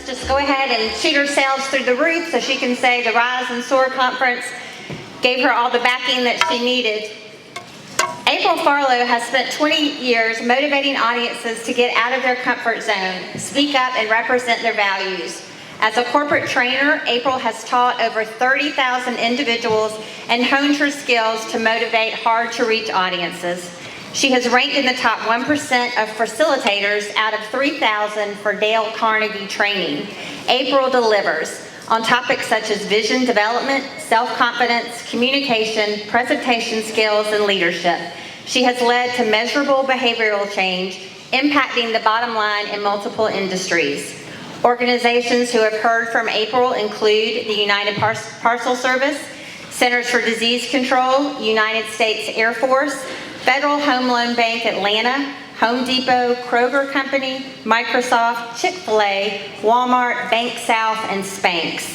just go ahead and shoot herself through the roof so she can say the Rise and Soar conference gave her all the backing that she needed. April Farlow has spent 20 years motivating audiences to get out of their comfort zone, speak up, and represent their values. As a corporate trainer, April has taught over 30,000 individuals and honed her skills to motivate hard-to-reach audiences. She has ranked in the top 1% of facilitators out of 3,000 for Dale Carnegie training. April delivers on topics such as vision development, self-confidence, communication, presentation skills, and leadership. She has led to measurable behavioral change, impacting the bottom line in multiple industries. Organizations who have heard from April include the United Parcel Service, Centers for Disease Control, United States Air Force, Federal Home Loan Bank Atlanta, Home Depot, Kroger Company, Microsoft, Chick-fil-A, Walmart, Bank South, and Spanx.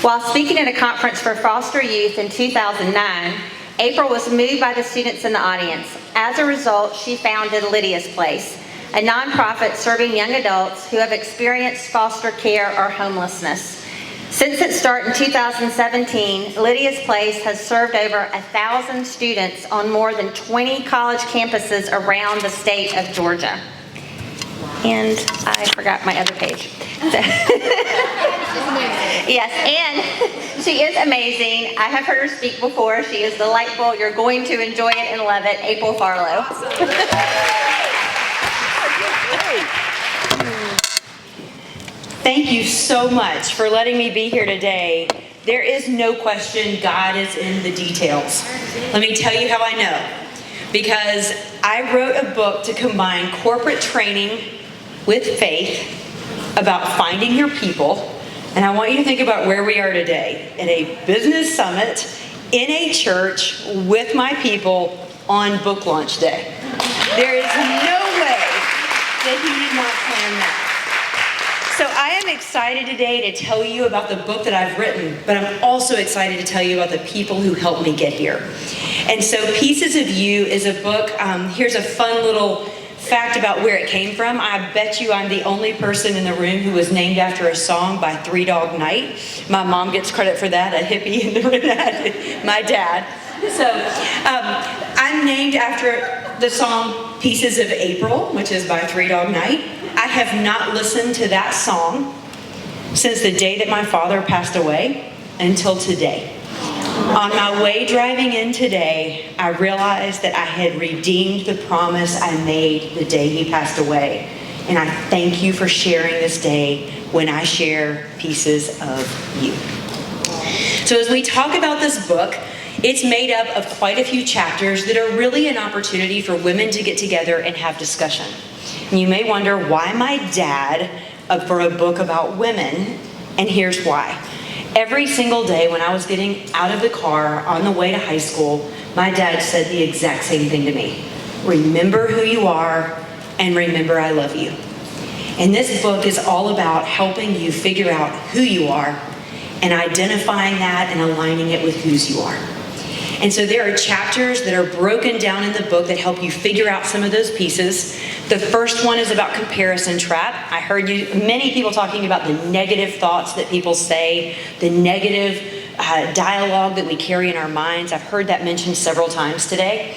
While speaking at a conference for foster youth in 2009, April was moved by the students in the audience. As a result, she founded Lydia's Place, a nonprofit serving young adults who have experienced foster care or homelessness. Since its start in 2017, Lydia's Place has served over 1,000 students on more than 20 college campuses around the state of Georgia. And I forgot my other page. Yes, and she is amazing. I have heard her speak before. She is delightful. You're going to enjoy it and love it. April Farlow. Thank you so much for letting me be here today. There is no question God is in the details. Let me tell you how I know. Because I wrote a book to combine corporate training with faith about finding your people. And I want you to think about where we are today, at a business summit, in a church, with my people on book launch day. There is no way that he did not plan that. So I am excited today to tell you about the book that I've written, but I'm also excited to tell you about the people who helped me get here. And so Pieces of You is a book. Here's a fun little fact about where it came from. I bet you I'm the only person in the room who was named after a song by Three Dog Night. My mom gets credit for that, a hippie in the room, my dad. So I'm named after the song Pieces of April, which is by Three Dog Night. I have not listened to that song since the day that my father passed away until today. On my way driving in today, I realized that I had redeemed the promise I made the day he passed away. And I thank you for sharing this day when I share Pieces of You. So as we talk about this book, it's made up of quite a few chapters that are really an opportunity for women to get together and have discussion. And you may wonder, why my dad for a book about women? And here's why. Every single day when I was getting out of the car on the way to high school, my dad said the exact same thing to me. Remember who you are, and remember I love you. And this book is all about helping you figure out who you are and identifying that and aligning it with whose you are. And so there are chapters that are broken down in the book that help you figure out some of those pieces. The first one is about comparison trap. I heard many people talking about the negative thoughts that people say, the negative dialogue that we carry in our minds. I've heard that mentioned several times today.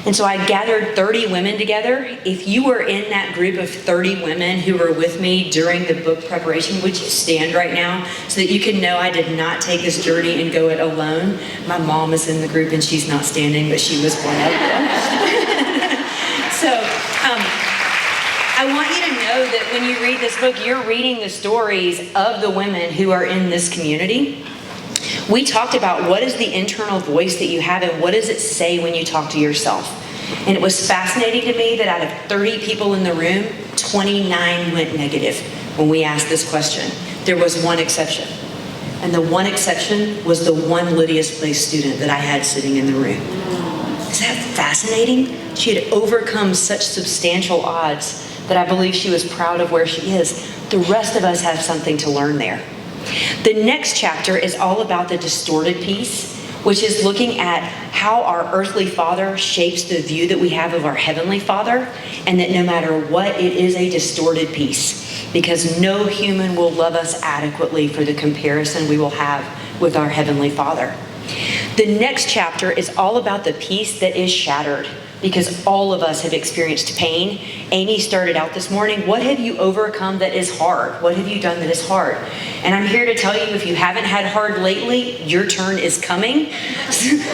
And so I gathered 30 women together. If you were in that group of 30 women who were with me during the book preparation, would you stand right now so that you can know I did not take this journey and go it alone? My mom is in the group and she's not standing, but she was one of them. So I want you to know that when you read this book, you're reading the stories of the women who are in this community. We talked about what is the internal voice that you have and what does it say when you talk to yourself. And it was fascinating to me that out of 30 people in the room, 29 went negative when we asked this question. There was one exception. And the one exception was the one Lydia's Place student that I had sitting in the room. Is that fascinating? She had overcome such substantial odds that I believe she was proud of where she is. The rest of us have something to learn there. The next chapter is all about the distorted piece, which is looking at how our earthly father shapes the view that we have of our heavenly father, and that no matter what, it is a distorted piece, because no human will love us adequately for the comparison we will have with our heavenly father. The next chapter is all about the piece that is shattered, because all of us have experienced pain. Amy started out this morning, what have you overcome that is hard? What have you done that is hard? And I'm here to tell you, if you haven't had hard lately, your turn is coming.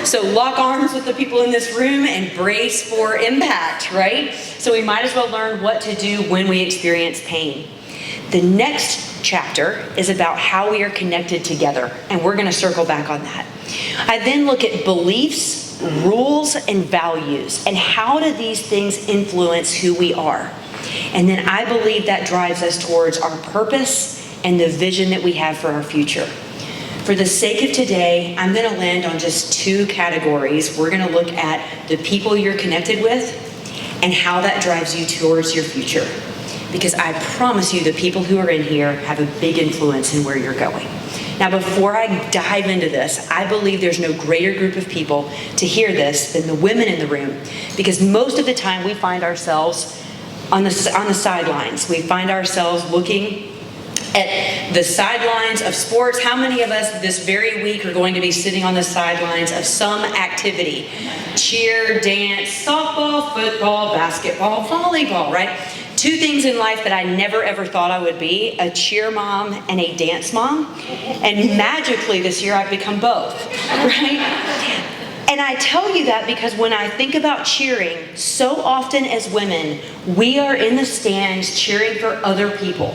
So lock arms with the people in this room and brace for impact, right? So we might as well learn what to do when we experience pain. The next chapter is about how we are connected together, and we're going to circle back on that. I then look at beliefs, rules, and values, and how do these things influence who we are. And then I believe that drives us towards our purpose and the vision that we have for our future. For the sake of today, I'm going to land on just two categories. We're going to look at the people you're connected with and how that drives you towards your future. Because I promise you, the people who are in here have a big influence in where you're going. Now, before I dive into this, I believe there's no greater group of people to hear this than the women in the room, because most of the time we find ourselves on the sidelines. We find ourselves looking at the sidelines of sports. How many of us this very week are going to be sitting on the sidelines of some activity? Cheer, dance, softball, football, basketball, volleyball, right? Two things in life that I never ever thought I would be: a cheer mom and a dance mom. And magically this year I've become both, right? And I tell you that because when I think about cheering, so often as women, we are in the stands cheering for other people.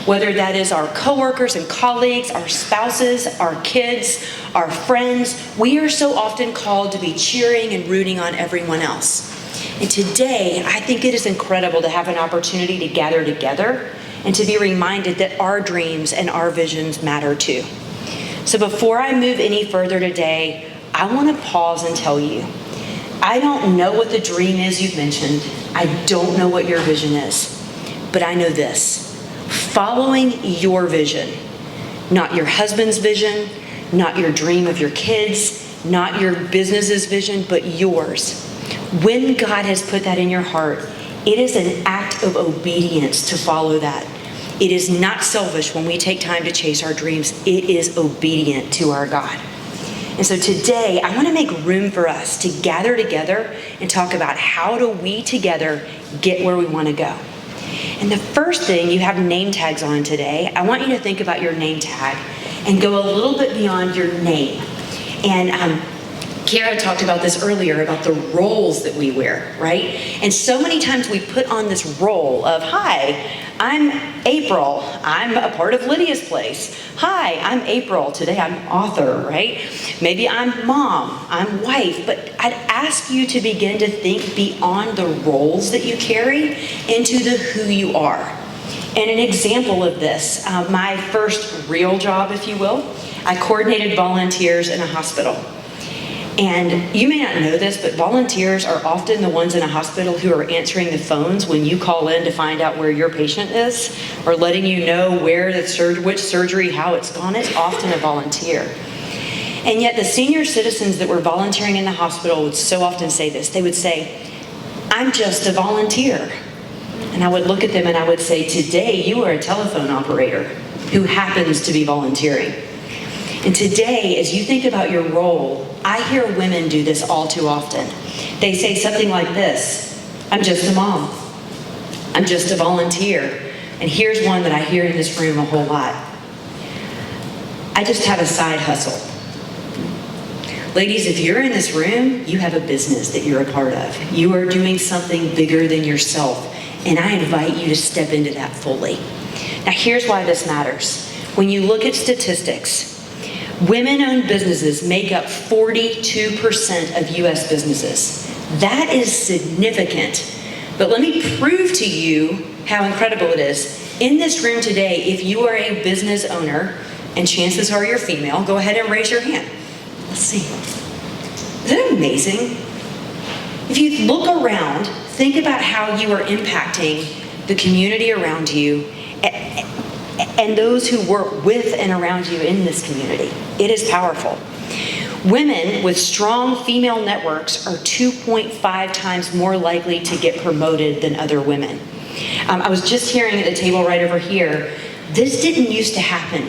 Whether that is our coworkers and colleagues, our spouses, our kids, our friends, we are so often called to be cheering and rooting on everyone else. And today, I think it is incredible to have an opportunity to gather together and to be reminded that our dreams and our visions matter too. So before I move any further today, I want to pause and tell you, I don't know what the dream is you've mentioned. I don't know what your vision is, but I know this: following your vision, not your husband's vision, not your dream of your kids, not your business's vision, but yours. When God has put that in your heart, it is an act of obedience to follow that. It is not selfish when we take time to chase our dreams. It is obedient to our God. And so today, I want to make room for us to gather together and talk about how do we together get where we want to go. And the first thing, you have name tags on today. I want you to think about your name tag and go a little bit beyond your name. And Kara talked about this earlier, about the roles that we wear, right? And so many times we put on this role of, hi, I'm April. I'm a part of Lydia's place. Hi, I'm April. Today I'm author, right? Maybe I'm mom, I'm wife. But I'd ask you to begin to think beyond the roles that you carry into the who you are. And an example of this, my first real job, if you will, I coordinated volunteers in a hospital. And you may not know this, but volunteers are often the ones in a hospital who are answering the phones when you call in to find out where your patient is, or letting you know where which surgery, how it's gone. It's often a volunteer. And yet the senior citizens that were volunteering in the hospital would so often say this. They would say, I'm just a volunteer. And I would look at them and I would say, today you are a telephone operator who happens to be volunteering. And today, as you think about your role, I hear women do this all too often. They say something like this: I'm just a mom. I'm just a volunteer. And here's one that I hear in this room a whole lot: I just have a side hustle. Ladies, if you're in this room, you have a business that you're a part of. You are doing something bigger than yourself. And I invite you to step into that fully. Now, here's why this matters. When you look at statistics, women-owned businesses make up 42% of U.S. businesses. That is significant. But let me prove to you how incredible it is. In this room today, if you are a business owner, and chances are you're female, go ahead and raise your hand. Let's see. Isn't it amazing? If you look around, think about how you are impacting the community around you and those who work with and around you in this community. It is powerful. Women with strong female networks are 2.5 times more likely to get promoted than other women. I was just hearing at the table right over here, this didn't used to happen.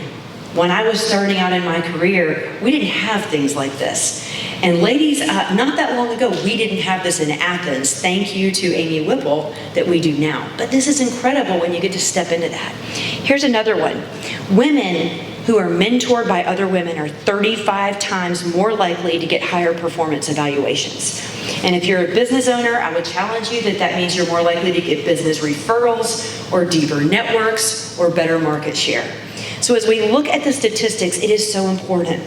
When I was starting out in my career, we didn't have things like this. And ladies, not that long ago, we didn't have this in Athens. Thank you to Amy Whipple that we do now. But this is incredible when you get to step into that. Here's another one. Women who are mentored by other women are 35 times more likely to get higher performance evaluations. And if you're a business owner, I would challenge you that means you're more likely to get business referrals or deeper networks or better market share. So as we look at the statistics, it is so important.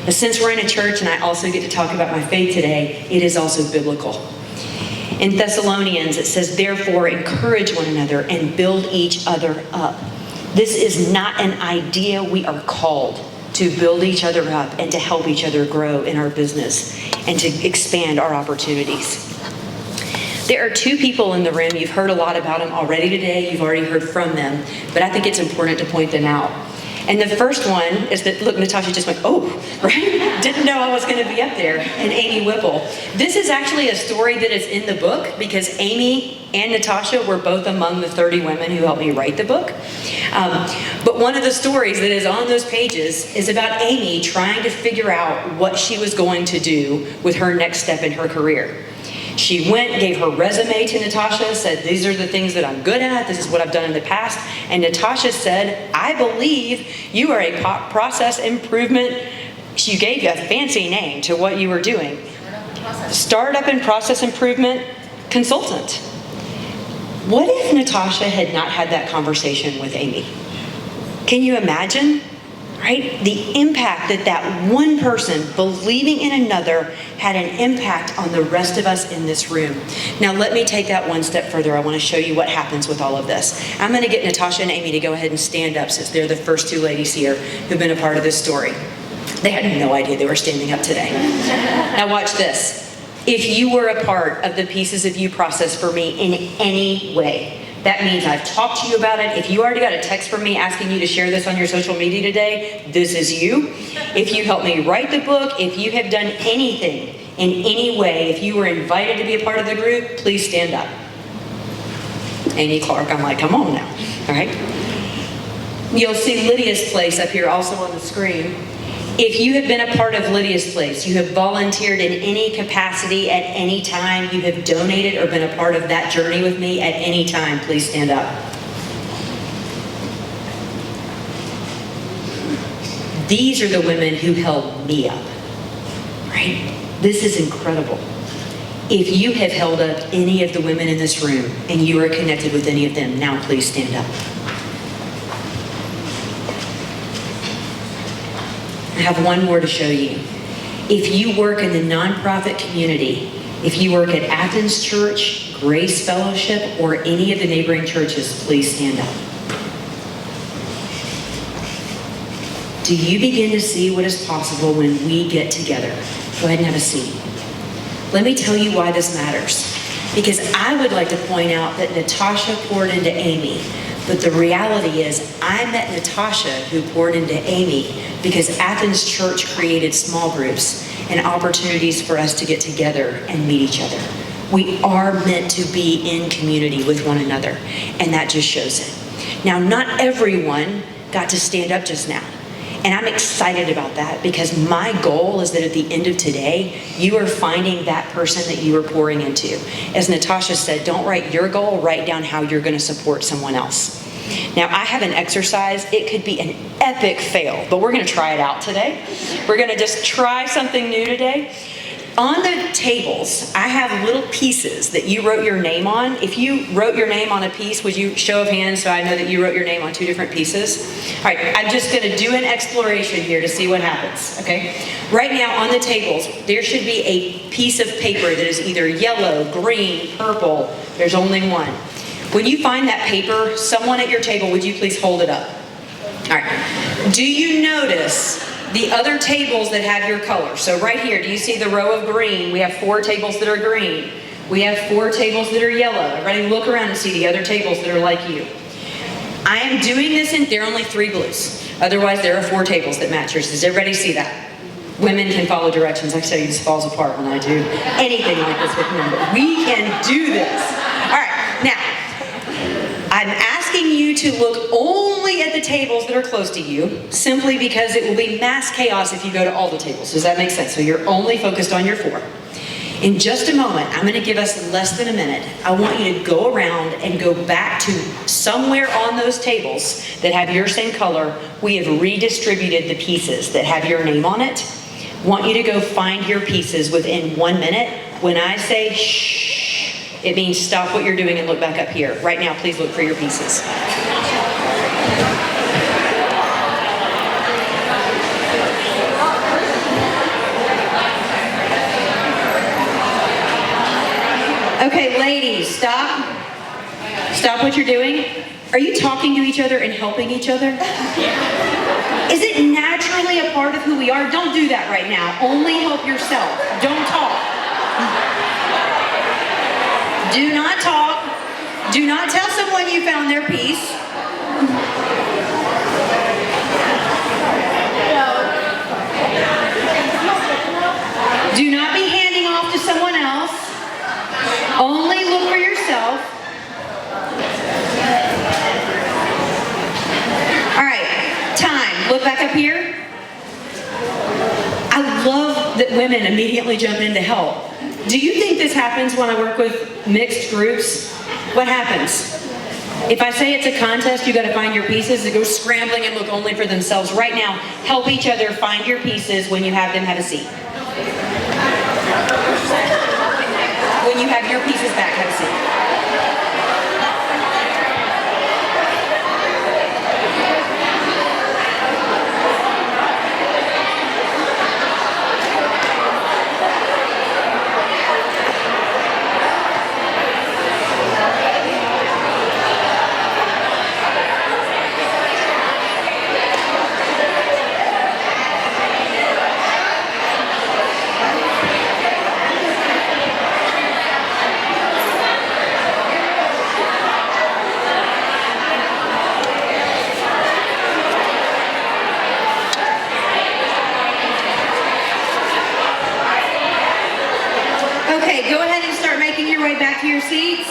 But since we're in a church and I also get to talk about my faith today, it is also biblical. In Thessalonians, it says, therefore, encourage one another and build each other up. This is not an idea. We are called to build each other up and to help each other grow in our business and to expand our opportunities. There are two people in the room. You've heard a lot about them already today. You've already heard from them, but I think it's important to point them out. And the first one is that, look, Natasha just went, oh, right? Didn't know I was going to be up there. And Amy Whipple. This is actually a story that is in the book because Amy and Natasha were both among the 30 women who helped me write the book. But one of the stories that is on those pages is about Amy trying to figure out what she was going to do with her next step in her career. She went, gave her resume to Natasha, said, these are the things that I'm good at. This is what I've done in the past. And Natasha said, I believe you are a process improvement. She gave you a fancy name to what you were doing. Startup and process improvement consultant. What if Natasha had not had that conversation with Amy? Can you imagine? Right? The impact that one person believing in another had an impact on the rest of us in this room. Now, let me take that one step further. I want to show you what happens with all of this. I'm going to get Natasha and Amy to go ahead and stand up since they're the first two ladies here who've been a part of this story. They had no idea they were standing up today. Now, watch this. If you were a part of the Pieces of You process for me in any way, that means I've talked to you about it. If you already got a text from me asking you to share this on your social media today, this is you. If you helped me write the book, if you have done anything in any way, if you were invited to be a part of the group, please stand up. Amy Clark, I'm like, come on now, all right? You'll see Lydia's place up here also on the screen. If you have been a part of Lydia's place, you have volunteered in any capacity at any time, you have donated or been a part of that journey with me at any time, please stand up. These are the women who held me up, right? This is incredible. If you have held up any of the women in this room and you are connected with any of them, now please stand up. I have one more to show you. If you work in the nonprofit community, if you work at Athens Church, Grace Fellowship, or any of the neighboring churches, please stand up. Do you begin to see what is possible when we get together? Go ahead and have a seat. Let me tell you why this matters. Because I would like to point out that Natasha poured into Amy, but the reality is I met Natasha who poured into Amy because Athens Church created small groups and opportunities for us to get together and meet each other. We are meant to be in community with one another, and that just shows it. Now, not everyone got to stand up just now. And I'm excited about that because my goal is that at the end of today, you are finding that person that you are pouring into. As Natasha said, don't write your goal, write down how you're going to support someone else. Now, I have an exercise. It could be an epic fail, but we're going to try it out today. We're going to just try something new today. On the tables, I have little pieces that you wrote your name on. If you wrote your name on a piece, would you show of hands so I know that you wrote your name on two different pieces? All right, I'm just going to do an exploration here to see what happens, okay? Right now on the tables, there should be a piece of paper that is either yellow, green, purple. There's only one. When you find that paper, someone at your table, would you please hold it up? All right. Do you notice the other tables that have your color? So right here, do you see the row of green? We have 4 tables that are green. We have 4 tables that are yellow. Everybody look around and see the other tables that are like you. I am doing this there are only 3 blues. Otherwise, there are 4 tables that match yours. Does everybody see that? Women can follow directions. I tell you, this falls apart when I do anything like this with men, but we can do this. All right, now, I'm asking you to look only at the tables that are close to you, simply because it will be mass chaos if you go to all the tables. Does that make sense? So you're only focused on your 4. In just a moment, I'm going to give us less than a minute. I want you to go around and go back to somewhere on those tables that have your same color. We have redistributed the pieces that have your name on it. Want you to go find your pieces within 1 minute. When I say shh, it means stop what you're doing and look back up here. Right now, please look for your pieces. Okay, ladies, stop. Stop what you're doing. Are you talking to each other and helping each other? Is it naturally a part of who we are? Don't do that right now. Only help yourself. Don't talk. Do not talk. Do not tell someone you found their piece. Do not be handing off to someone else. Only look for yourself. All right, time. Look back up here. I love that women immediately jump in to help. Do you think this happens when I work with mixed groups? What happens? If I say it's a contest, you got to find your pieces, they go scrambling and look only for themselves. Right now, help each other find your pieces. When you have them, have a seat. When you have your pieces back, have a seat. Okay, go ahead and start making your way back to your seats.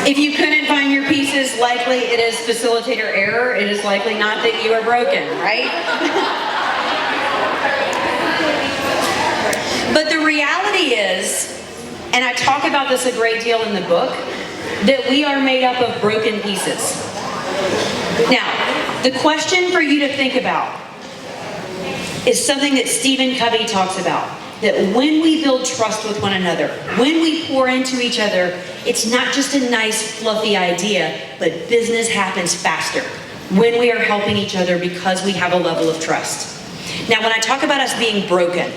If you couldn't find your pieces, likely it is facilitator error. It is likely not that you are broken, right? But the reality is, and I talk about this a great deal in the book, that we are made up of broken pieces. Now, the question for you to think about is something that Stephen Covey talks about. That when we build trust with one another, when we pour into each other, it's not just a nice, fluffy idea, but business happens faster when we are helping each other because we have a level of trust. Now, when I talk about us being broken,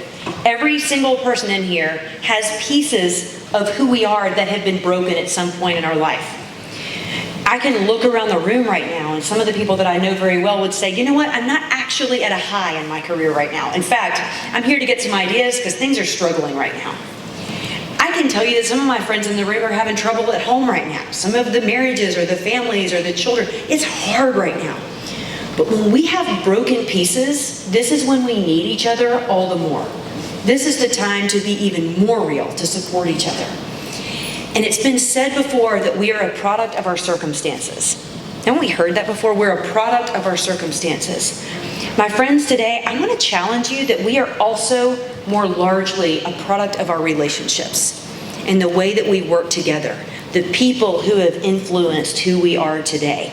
every single person in here has pieces of who we are that have been broken at some point in our life. I can look around the room right now, and some of the people that I know very well would say, you know what, I'm not actually at a high in my career right now. In fact, I'm here to get some ideas because things are struggling right now. I can tell you that some of my friends in the room are having trouble at home right now. Some of the marriages or the families or the children, it's hard right now. But when we have broken pieces, this is when we need each other all the more. This is the time to be even more real, to support each other. And it's been said before that we are a product of our circumstances. Haven't we heard that before? We're a product of our circumstances. My friends, today, I want to challenge you that we are also more largely a product of our relationships and the way that we work together, the people who have influenced who we are today.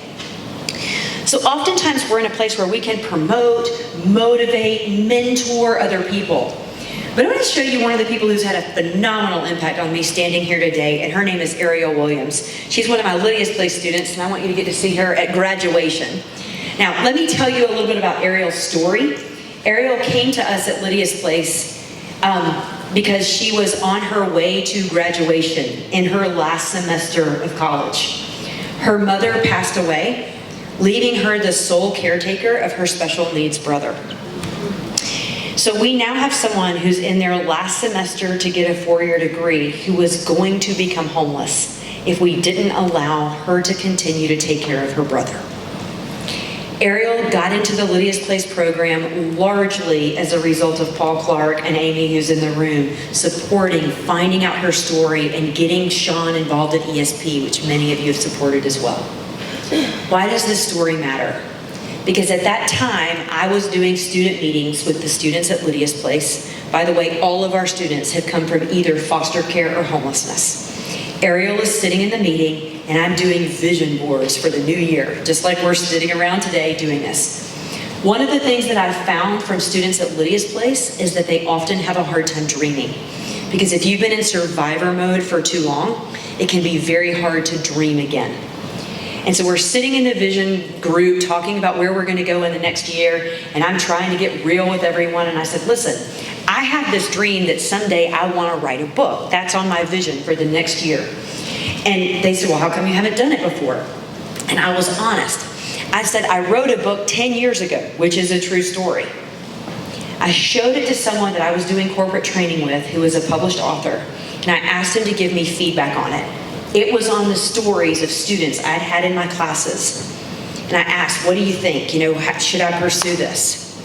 So oftentimes we're in a place where we can promote, motivate, mentor other people. But I want to show you one of the people who's had a phenomenal impact on me standing here today, and her name is Ariel Williams. She's one of my Lydia's Place students, and I want you to get to see her at graduation. Now, let me tell you a little bit about Ariel's story. Ariel came to us at Lydia's Place because she was on her way to graduation in her last semester of college. Her mother passed away, leaving her the sole caretaker of her special needs brother. So we now have someone who's in their last semester to get a 4-year degree who was going to become homeless if we didn't allow her to continue to take care of her brother. Ariel got into the Lydia's Place program largely as a result of Paul Clark and Amy, who's in the room, supporting, finding out her story, and getting Sean involved at ESP, which many of you have supported as well. Why does this story matter? Because at that time, I was doing student meetings with the students at Lydia's Place. By the way, all of our students have come from either foster care or homelessness. Ariel is sitting in the meeting, and I'm doing vision boards for the new year, just like we're sitting around today doing this. One of the things that I've found from students at Lydia's Place is that they often have a hard time dreaming. Because if you've been in survivor mode for too long, it can be very hard to dream again. And so we're sitting in the vision group talking about where we're going to go in the next year, and I'm trying to get real with everyone, and I said, listen, I have this dream that someday I want to write a book. That's on my vision for the next year. And they said, well, how come you haven't done it before? And I was honest. I said, I wrote a book 10 years ago, which is a true story. I showed it to someone that I was doing corporate training with who was a published author, and I asked him to give me feedback on it. It was on the stories of students I'd had in my classes. And I asked, what do you think? Should I pursue this?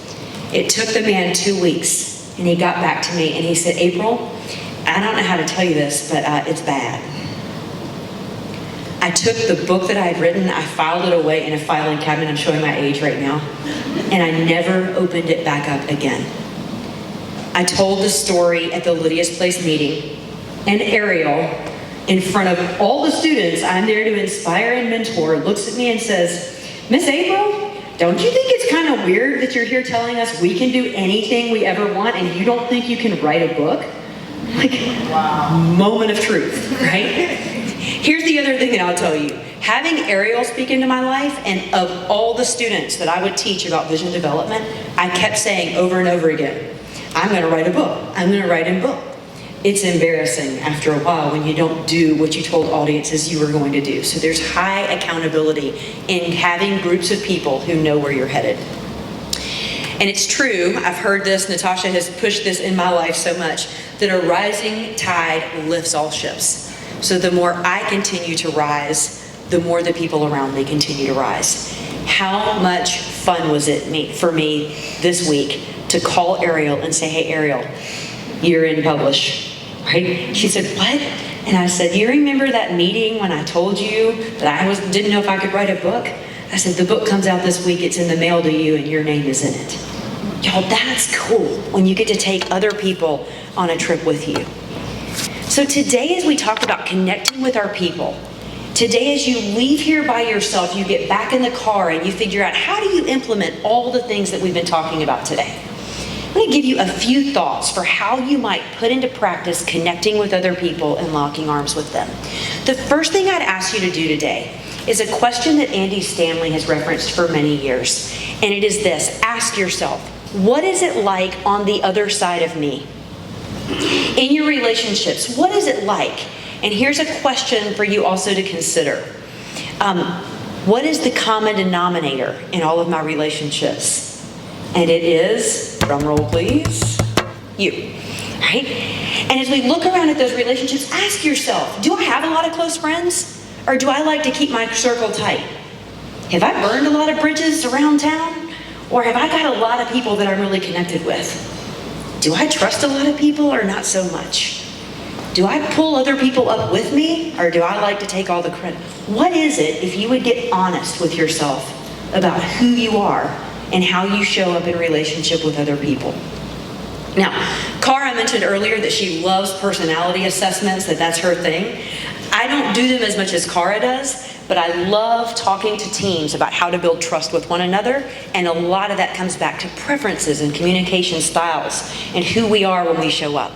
It took the man 2 weeks, and he got back to me, and he said, April, I don't know how to tell you this, but it's bad. I took the book that I had written, I filed it away in a filing cabinet. I'm showing my age right now. And I never opened it back up again. I told the story at the Lydia's Place meeting, and Ariel, in front of all the students I'm there to inspire and mentor, looks at me and says, Miss April, don't you think it's kind of weird that you're here telling us we can do anything we ever want and you don't think you can write a book? Like, wow. Moment of truth, right? Here's the other thing that I'll tell you. Having Ariel speak into my life, and of all the students that I would teach about vision development, I kept saying over and over again, I'm going to write a book. I'm going to write a book. It's embarrassing after a while when you don't do what you told audiences you were going to do. So there's high accountability in having groups of people who know where you're headed. And it's true, I've heard this, Natasha has pushed this in my life so much, that a rising tide lifts all ships. So the more I continue to rise, the more the people around me continue to rise. How much fun was it for me this week to call Ariel and say, hey Ariel, you're in publish. Right? She said, what? And I said, you remember that meeting when I told you that I didn't know if I could write a book? I said, the book comes out this week, it's in the mail to you, and your name is in it. Y'all, that's cool when you get to take other people on a trip with you. So today, as we talk about connecting with our people, today as you leave here by yourself, you get back in the car and you figure out how do you implement all the things that we've been talking about today. I'm going to give you a few thoughts for how you might put into practice connecting with other people and locking arms with them. The first thing I'd ask you to do today is a question that Andy Stanley has referenced for many years. And it is this: ask yourself, what is it like on the other side of me? In your relationships, what is it like? And here's a question for you also to consider. What is the common denominator in all of my relationships? And it is, drum roll please, you, right? And as we look around at those relationships, ask yourself, do I have a lot of close friends? Or do I like to keep my circle tight? Have I burned a lot of bridges around town? Or have I got a lot of people that I'm really connected with? Do I trust a lot of people or not so much? Do I pull other people up with me, or do I like to take all the credit? What is it, if you would get honest with yourself about who you are and how you show up in relationship with other people? Now, Cara mentioned earlier that she loves personality assessments, that's her thing. I don't do them as much as Cara does, but I love talking to teams about how to build trust with one another, and a lot of that comes back to preferences and communication styles and who we are when we show up.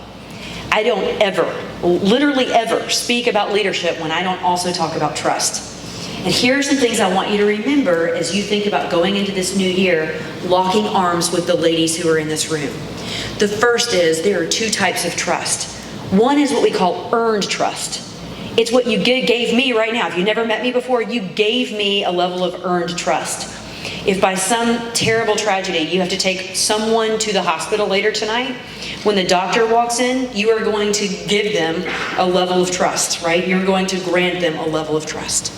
I don't ever, literally ever, speak about leadership when I don't also talk about trust. And here are some things I want you to remember as you think about going into this new year, locking arms with the ladies who are in this room. The first is there are two types of trust. One is what we call earned trust. It's what you gave me right now. If you never met me before, you gave me a level of earned trust. If by some terrible tragedy you have to take someone to the hospital later tonight, when the doctor walks in, you are going to give them a level of trust, right? You're going to grant them a level of trust.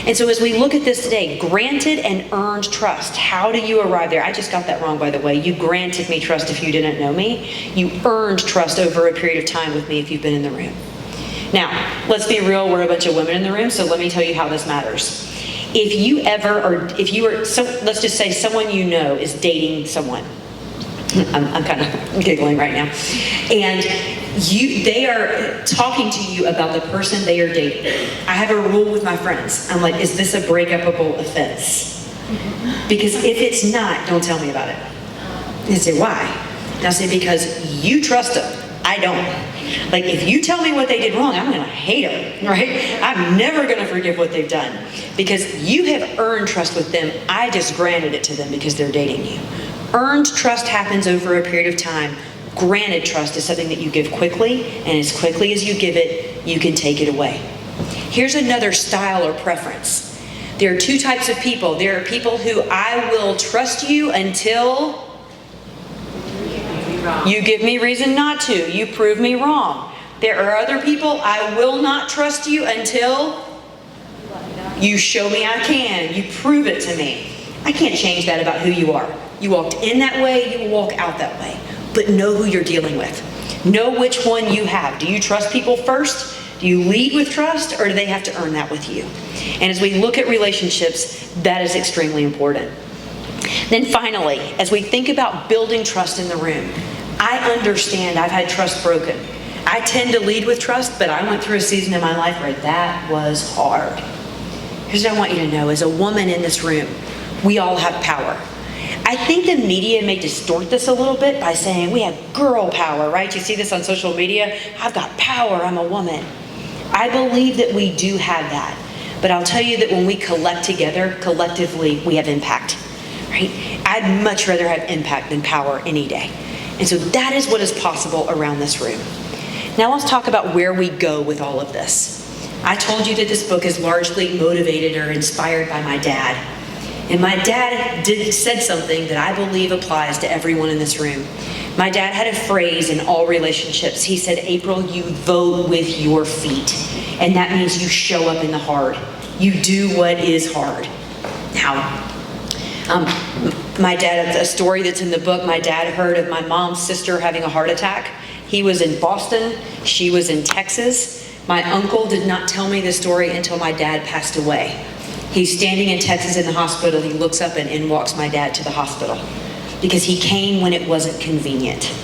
And so as we look at this today, granted and earned trust, how do you arrive there? I just got that wrong, by the way. You granted me trust if you didn't know me. You earned trust over a period of time with me if you've been in the room. Now, let's be real, we're a bunch of women in the room, so let me tell you how this matters. If you ever, or if you were, so let's just say someone you know is dating someone. I'm kind of giggling right now. And they are talking to you about the person they are dating. I have a rule with my friends. I'm like, is this a breakupable offense? Because if it's not, don't tell me about it. And say, why? And I'll say, because you trust them. I don't. Like, if you tell me what they did wrong, I'm going to hate them, right? I'm never going to forgive what they've done. Because you have earned trust with them. I just granted it to them because they're dating you. Earned trust happens over a period of time. Granted trust is something that you give quickly, and as quickly as you give it, you can take it away. Here's another style or preference. There are two types of people. There are people who I will trust you until you give me reason not to. You prove me wrong. There are other people, I will not trust you until you show me I can. You prove it to me. I can't change that about who you are. You walked in that way, you will walk out that way. But know who you're dealing with. Know which one you have. Do you trust people first? Do you lead with trust, or do they have to earn that with you? And as we look at relationships, that is extremely important. Then finally, as we think about building trust in the room, I understand I've had trust broken. I tend to lead with trust, but I went through a season in my life where that was hard. Here's what I want you to know. As a woman in this room, we all have power. I think the media may distort this a little bit by saying we have girl power, right? You see this on social media. I've got power, I'm a woman. I believe that we do have that. But I'll tell you that when we collect together, collectively, we have impact, right? I'd much rather have impact than power any day. And so that is what is possible around this room. Now let's talk about where we go with all of this. I told you that this book is largely motivated or inspired by my dad. And my dad said something that I believe applies to everyone in this room. My dad had a phrase in all relationships. He said, April, you vote with your feet. And that means you show up in the hard. You do what is hard. Now, my dad, a story that's in the book, my dad heard of my mom's sister having a heart attack. He was in Boston. She was in Texas. My uncle did not tell me the story until my dad passed away. He's standing in Texas in the hospital. He looks up and in walks my dad to the hospital because he came when it wasn't convenient.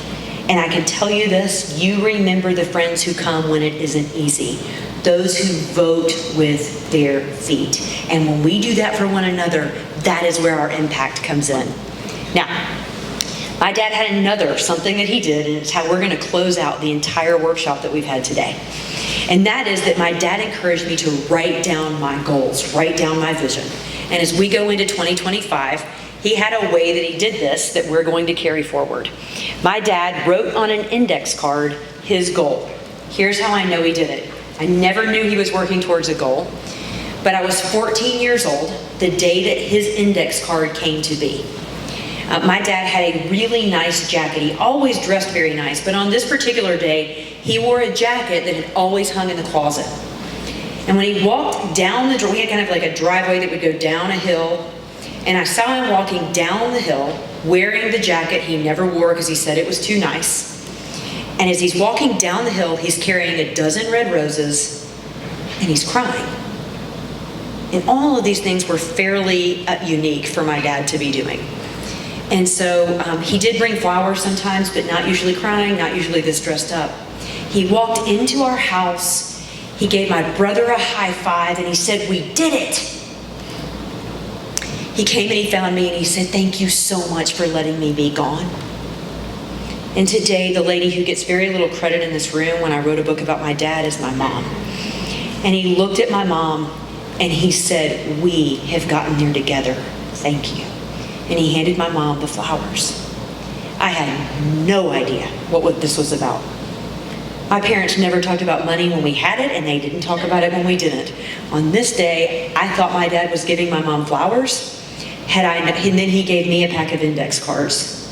And I can tell you this, you remember the friends who come when it isn't easy. Those who vote with their feet. And when we do that for one another, that is where our impact comes in. Now, my dad had something that he did, and it's how we're going to close out the entire workshop that we've had today. And that is that my dad encouraged me to write down my goals, write down my vision. And as we go into 2025, he had a way that he did this that we're going to carry forward. My dad wrote on an index card his goal. Here's how I know he did it. I never knew he was working towards a goal, but I was 14 years old the day that his index card came to be. My dad had a really nice jacket. He always dressed very nice, but on this particular day, he wore a jacket that had always hung in the closet. And when he walked down the we had kind of like a driveway that would go down a hill, and I saw him walking down the hill wearing the jacket he never wore because he said it was too nice. And as he's walking down the hill, he's carrying a dozen red roses, and he's crying. And all of these things were fairly unique for my dad to be doing. And so he did bring flowers sometimes, but not usually crying, not usually this dressed up. He walked into our house, he gave my brother a high five, and he said, "We did it." He came and he found me and he said, "Thank you so much for letting me be gone." And today, the lady who gets very little credit in this room when I wrote a book about my dad is my mom. And he looked at my mom and he said, "We have gotten there together. Thank you." And he handed my mom the flowers. I had no idea what this was about. My parents never talked about money when we had it, and they didn't talk about it when we didn't. On this day, I thought my dad was giving my mom flowers, And then he gave me a pack of index cards.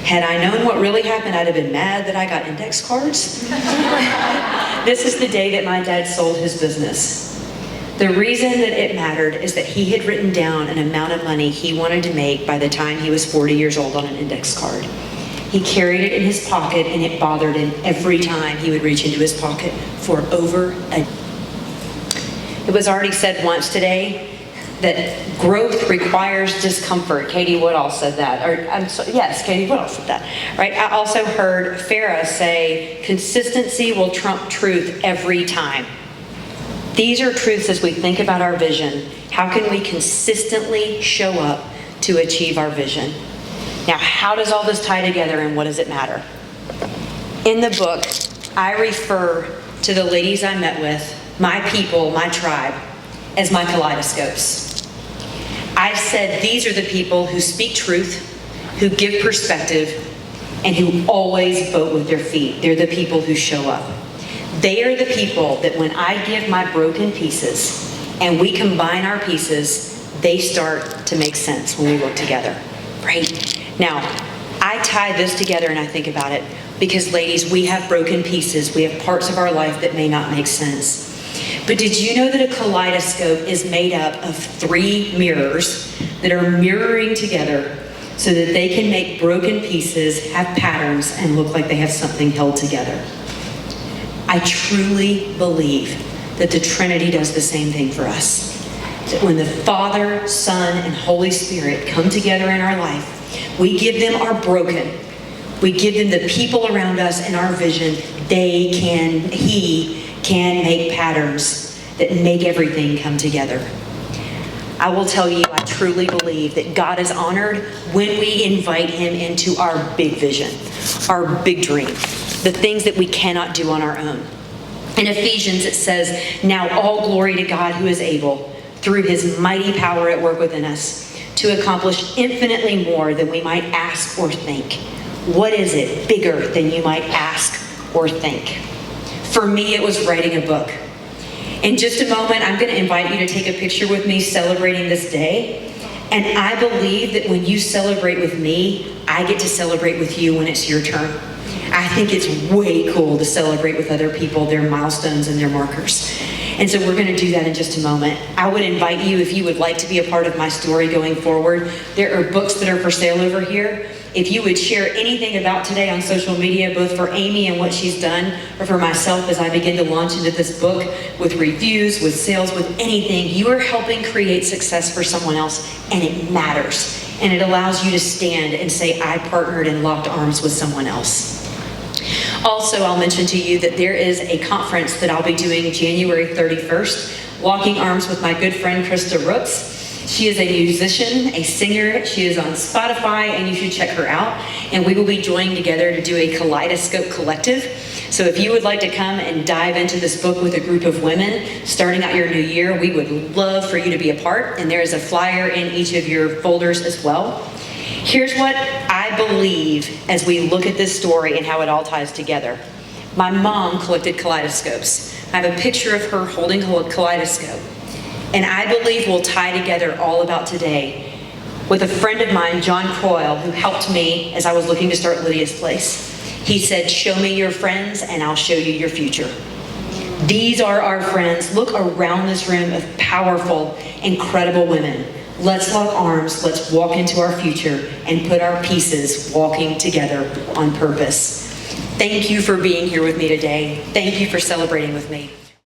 Had I known what really happened, I'd have been mad that I got index cards. This is the day that my dad sold his business. The reason that it mattered is that he had written down an amount of money he wanted to make by the time he was 40 years old on an index card. He carried it in his pocket, and it bothered him every time he would reach into his pocket for over a... It was already said once today that growth requires discomfort. Katie Woodall said that. Yes, Katie Woodall said that. Right? I also heard Farah say, consistency will trump truth every time. These are truths as we think about our vision. How can we consistently show up to achieve our vision? Now, how does all this tie together, and what does it matter? In the book, I refer to the ladies I met with, my people, my tribe, as my kaleidoscopes. I said these are the people who speak truth, who give perspective, and who always vote with their feet. They're the people who show up. They are the people that when I give my broken pieces and we combine our pieces, they start to make sense when we work together, right? Now, I tie this together and I think about it because, ladies, we have broken pieces. We have parts of our life that may not make sense. But did you know that a kaleidoscope is made up of 3 mirrors that are mirroring together so that they can make broken pieces have patterns and look like they have something held together? I truly believe that the Trinity does the same thing for us. That when the Father, Son, and Holy Spirit come together in our life, we give them our broken. We give them the people around us and our vision. He can make patterns that make everything come together. I will tell you, I truly believe that God is honored when we invite him into our big vision, our big dream, the things that we cannot do on our own. In Ephesians, it says, now all glory to God who is able, through his mighty power at work within us, to accomplish infinitely more than we might ask or think. What is it bigger than you might ask or think? For me, it was writing a book. In just a moment, I'm going to invite you to take a picture with me celebrating this day. And I believe that when you celebrate with me, I get to celebrate with you when it's your turn. I think it's way cool to celebrate with other people, their milestones and their markers. And so we're going to do that in just a moment. I would invite you, if you would like to be a part of my story going forward, there are books that are for sale over here. If you would share anything about today on social media, both for Amy and what she's done, or for myself as I begin to launch into this book with reviews, with sales, with anything, you are helping create success for someone else, and it matters. And it allows you to stand and say, I partnered and locked arms with someone else. Also, I'll mention to you that there is a conference that I'll be doing January 31st, Locking Arms with my good friend Krista Rooks. She is a musician, a singer. She is on Spotify, and you should check her out. And we will be joining together to do a Kaleidoscope Collective. So if you would like to come and dive into this book with a group of women, starting out your new year, we would love for you to be a part. And there is a flyer in each of your folders as well. Here's what I believe as we look at this story and how it all ties together. My mom collected kaleidoscopes. I have a picture of her holding a kaleidoscope. And I believe we'll tie together all about today with a friend of mine, John Croyle, who helped me as I was looking to start Lydia's Place. He said, show me your friends and I'll show you your future. These are our friends. Look around this room of powerful, incredible women. Let's lock arms, let's walk into our future and put our pieces walking together on purpose. Thank you for being here with me today. Thank you for celebrating with me.